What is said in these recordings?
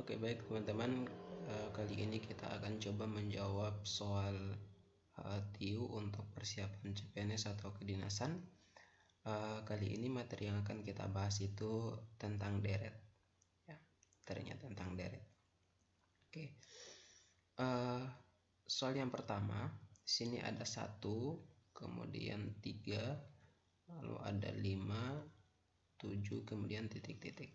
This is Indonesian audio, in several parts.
Oke, baik teman-teman, kali ini kita akan coba menjawab soal TIU untuk persiapan CPNS atau kedinasan. Kali ini materi yang akan kita bahas itu tentang deret, ya, materinya tentang deret. Oke, soal yang pertama, sini ada 1, kemudian 3, lalu ada 5, 7, kemudian titik-titik.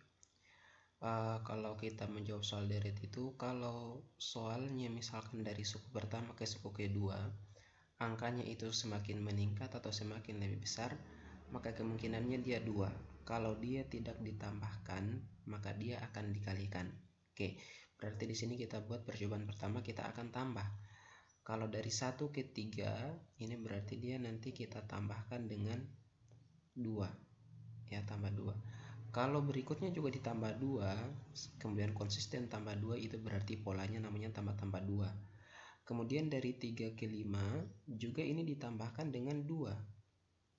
Kalau kita menjawab soal deret itu, kalau soalnya misalkan dari suku pertama ke suku kedua, angkanya itu semakin meningkat atau semakin lebih besar, maka kemungkinannya dia 2. Kalau dia tidak ditambahkan, maka dia akan dikalikan. Oke, berarti di sini kita buat percobaan pertama, kita akan tambah. Kalau dari 1 ke 3, ini berarti dia nanti kita tambahkan dengan 2. Ya, tambah 2. Kalau berikutnya juga ditambah 2, kemudian konsisten tambah 2, itu berarti polanya namanya tambah-tambah 2. Kemudian dari 3 ke 5 juga ini ditambahkan dengan 2.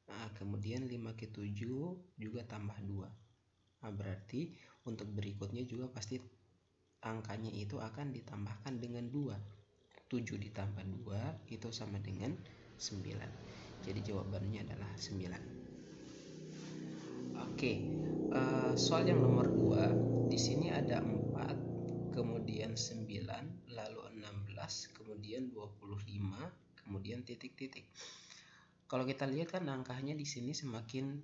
Nah, kemudian 5 ke 7 juga tambah 2. Nah, berarti untuk berikutnya juga pasti angkanya itu akan ditambahkan dengan 2. 7 ditambah 2 itu sama dengan 9. Jadi jawabannya adalah 9. Oke, soal yang nomor 2, di sini ada 4, kemudian 9, lalu 16, kemudian 25, kemudian titik-titik. Kalau kita lihat kan angkanya di sini semakin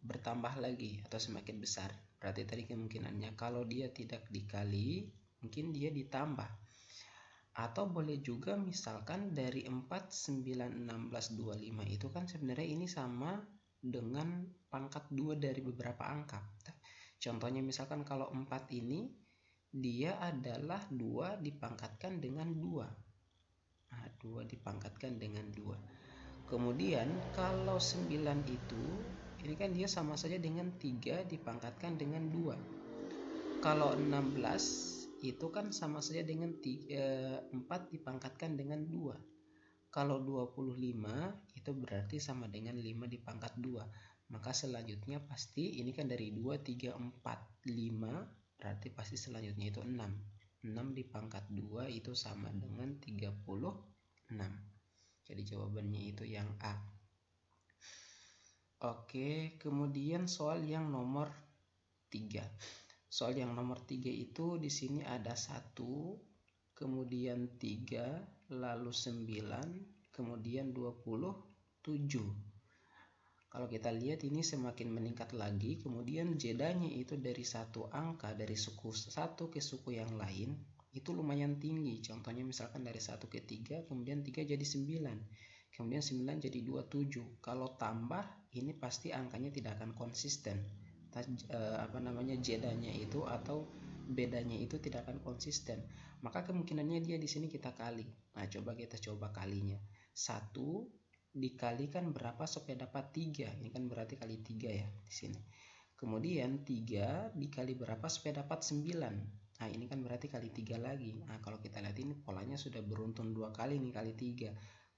bertambah lagi atau semakin besar. Berarti tadi kemungkinannya kalau dia tidak dikali, mungkin dia ditambah. Atau boleh juga misalkan dari 4, 9, 16, 25 itu kan sebenarnya ini sama dengan pangkat 2 dari beberapa angka. Contohnya misalkan kalau 4 ini dia adalah 2 dipangkatkan dengan 2. Nah, 2 dipangkatkan dengan 2. Kemudian kalau 9 itu ini kan dia sama saja dengan 3 dipangkatkan dengan 2. Kalau 16 itu kan sama saja dengan 4 dipangkatkan dengan 2. Kalau 25 itu berarti sama dengan 5 dipangkat 2. Maka selanjutnya pasti ini kan dari 2, 3, 4, 5, berarti pasti selanjutnya itu 6. 6 dipangkat 2 itu sama dengan 36. Jadi jawabannya itu yang A. Oke, kemudian soal yang nomor 3. Soal yang nomor 3 itu di sini ada 1, kemudian 3, lalu 9, kemudian 27. Kalau kita lihat ini semakin meningkat lagi, kemudian jedanya itu dari satu angka, dari suku satu ke suku yang lain, itu lumayan tinggi. Contohnya misalkan dari 1 ke 3, kemudian 3 jadi 9, kemudian 9 jadi 27. Kalau tambah, ini pasti angkanya tidak akan konsisten. Jedanya itu atau bedanya itu tidak akan konsisten. Maka kemungkinannya dia di sini kita kali. Nah, kita coba kalinya. 1 dikalikan berapa supaya dapat 3? Ini kan berarti kali 3 ya di sini. Kemudian 3 dikali berapa supaya dapat 9? Nah, ini kan berarti kali 3 lagi. Nah, kalau kita lihat ini polanya sudah beruntun 2 kali nih, kali 3.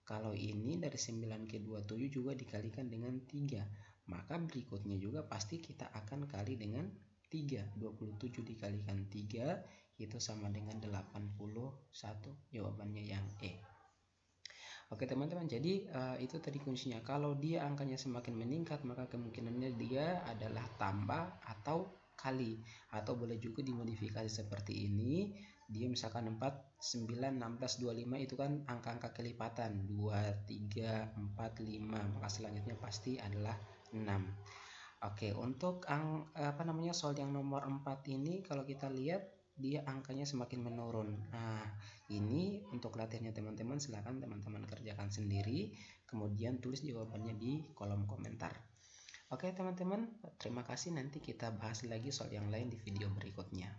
Kalau ini dari 9 ke 27 juga dikalikan dengan 3. Maka berikutnya juga pasti kita akan kali dengan 3. 27 dikalikan 3 itu sama dengan 81. Jawabannya yang E. Oke teman-teman, jadi itu tadi kuncinya. Kalau dia angkanya semakin meningkat, maka kemungkinannya dia adalah tambah atau kali. Atau boleh juga dimodifikasi seperti ini. Dia misalkan 4, 9, 16, 25 itu kan angka-angka kelipatan. 2, 3, 4, 5. Maka selanjutnya pasti adalah 6. Oke, untuk soal yang nomor 4 ini kalau kita lihat dia angkanya semakin menurun. Nah, ini untuk latihannya teman-teman, silakan teman-teman kerjakan sendiri, kemudian tulis jawabannya di kolom komentar. Oke teman-teman, terima kasih, nanti kita bahas lagi soal yang lain di video berikutnya.